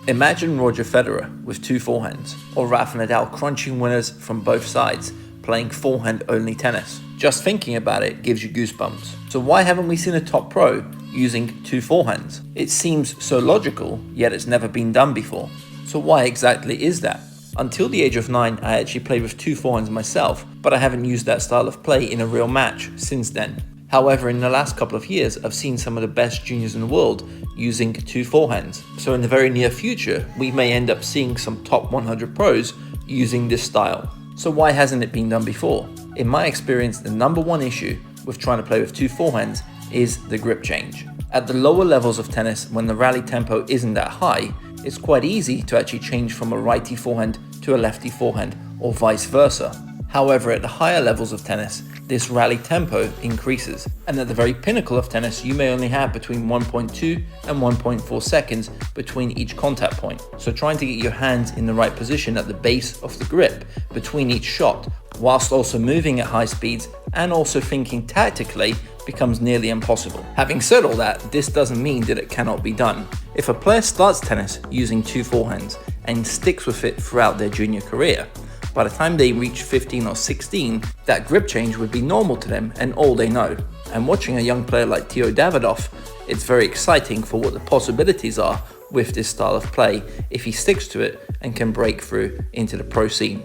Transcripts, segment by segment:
Imagine Roger Federer with two forehands, or Rafa Nadal crunching winners from both sides, playing forehand-only tennis. Just thinking about it gives you goosebumps. So why haven't we seen a top pro using two forehands? It seems so logical, yet it's never been done before. So why exactly is that? Until the age of 9, I actually played with two forehands myself, but I haven't used that style of play in a real match since then. However, in the last couple of years, I've seen some of the best juniors in the world using two forehands. So in the very near future, we may end up seeing some top 100 pros using this style. So why hasn't it been done before? In my experience, the number one issue with trying to play with two forehands is the grip change. At the lower levels of tennis, when the rally tempo isn't that high, it's quite easy to actually change from a righty forehand to a lefty forehand or vice versa. However, at the higher levels of tennis, this rally tempo increases. And at the very pinnacle of tennis, you may only have between 1.2 and 1.4 seconds between each contact point. So trying to get your hands in the right position at the base of the grip between each shot, whilst also moving at high speeds and also thinking tactically, becomes nearly impossible. Having said all that, this doesn't mean that it cannot be done. If a player starts tennis using two forehands and sticks with it throughout their junior career, by the time they reach 15 or 16, that grip change would be normal to them and all they know. And watching a young player like Theo Davidoff, it's very exciting for what the possibilities are with this style of play if he sticks to it and can break through into the pro scene.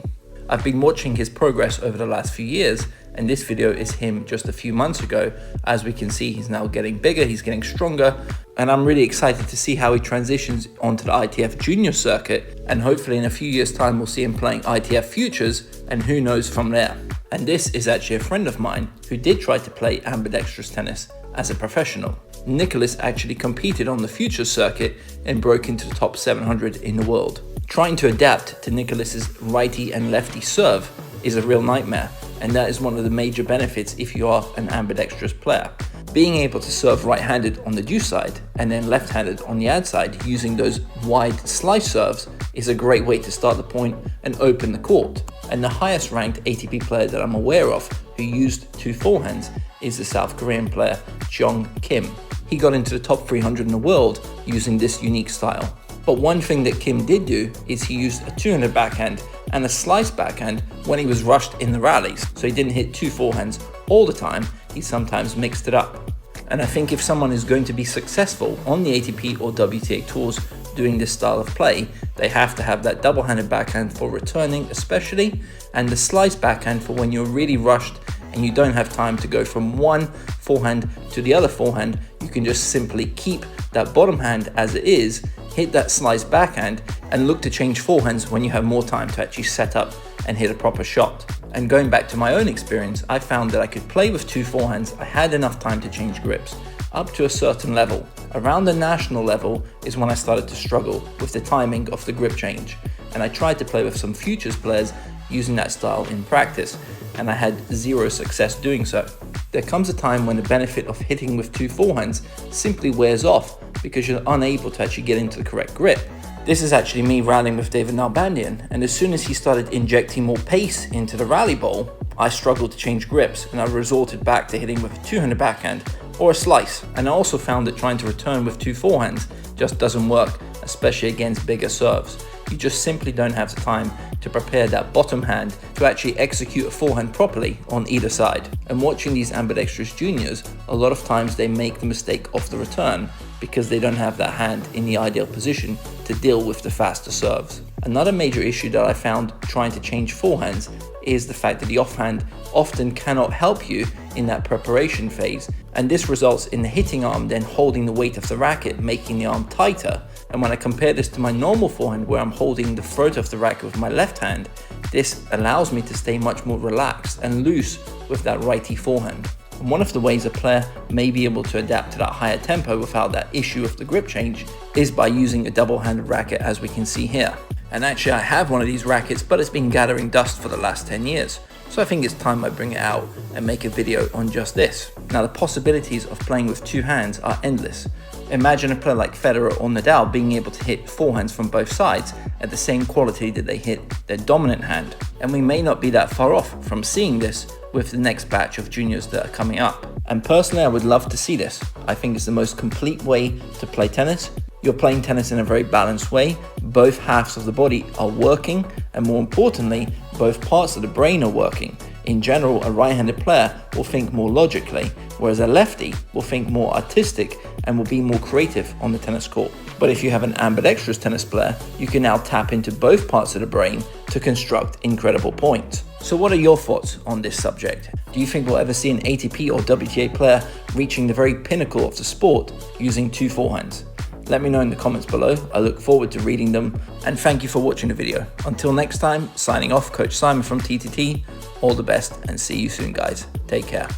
I've been watching his progress over the last few years, and this video is him just a few months ago. As we can see, he's now getting bigger, he's getting stronger, and I'm really excited to see how he transitions onto the ITF junior circuit, and hopefully in a few years time we'll see him playing ITF futures, and who knows from there. And this is actually a friend of mine who did try to play ambidextrous tennis as a professional. Nicholas actually competed on the futures circuit and broke into the top 700 in the world. Trying to adapt to Nicholas's righty and lefty serve is a real nightmare, and that is one of the major benefits if you are an ambidextrous player. Being able to serve right-handed on the deuce side and then left-handed on the ad side using those wide slice serves is a great way to start the point and open the court. And the highest ranked ATP player that I'm aware of who used two forehands is the South Korean player Jong Kim. He got into the top 300 in the world using this unique style. But one thing that Kim did do is he used a two-handed backhand and a slice backhand when he was rushed in the rallies. So he didn't hit two forehands all the time, he sometimes mixed it up. And I think if someone is going to be successful on the ATP or WTA tours doing this style of play, they have to have that double-handed backhand for returning especially, and the slice backhand for when you're really rushed and you don't have time to go from one forehand to the other forehand. You can just simply keep that bottom hand as it is, hit that slice backhand, and look to change forehands when you have more time to actually set up and hit a proper shot. And going back to my own experience, I found that I could play with two forehands. I had enough time to change grips up to a certain level. Around the national level is when I started to struggle with the timing of the grip change. And I tried to play with some futures players using that style in practice, and I had zero success doing so. There comes a time when the benefit of hitting with two forehands simply wears off because you're unable to actually get into the correct grip. This is actually me rallying with David Nalbandian, and as soon as he started injecting more pace into the rally ball, I struggled to change grips and I resorted back to hitting with a two-handed backhand or a slice. And I also found that trying to return with two forehands just doesn't work, especially against bigger serves. You just simply don't have the time to prepare that bottom hand to actually execute a forehand properly on either side. And watching these ambidextrous juniors, a lot of times they make the mistake of the return because they don't have that hand in the ideal position to deal with the faster serves. Another major issue that I found trying to change forehands is the fact that the offhand often cannot help you in that preparation phase, and this results in the hitting arm then holding the weight of the racket, making the arm tighter. And when I compare this to my normal forehand where I'm holding the throat of the racket with my left hand, this allows me to stay much more relaxed and loose with that righty forehand. And one of the ways a player may be able to adapt to that higher tempo without that issue of the grip change is by using a double-handed racket, as we can see here. And actually I have one of these rackets, but it's been gathering dust for the last 10 years. So I think it's time I bring it out and make a video on just this. Now the possibilities of playing with two hands are endless. Imagine a player like Federer or Nadal being able to hit forehands from both sides at the same quality that they hit their dominant hand. And we may not be that far off from seeing this with the next batch of juniors that are coming up. And personally, I would love to see this. I think it's the most complete way to play tennis. You're playing tennis in a very balanced way, both halves of the body are working, and more importantly, both parts of the brain are working. In general, a right-handed player will think more logically, whereas a lefty will think more artistic and will be more creative on the tennis court. But if you have an ambidextrous tennis player, you can now tap into both parts of the brain to construct incredible points. So what are your thoughts on this subject? Do you think we'll ever see an ATP or WTA player reaching the very pinnacle of the sport using two forehands? Let me know in the comments below. I look forward to reading them, and thank you for watching the video. Until next time, signing off, Coach Simon from TTT. All the best and see you soon, guys. Take care.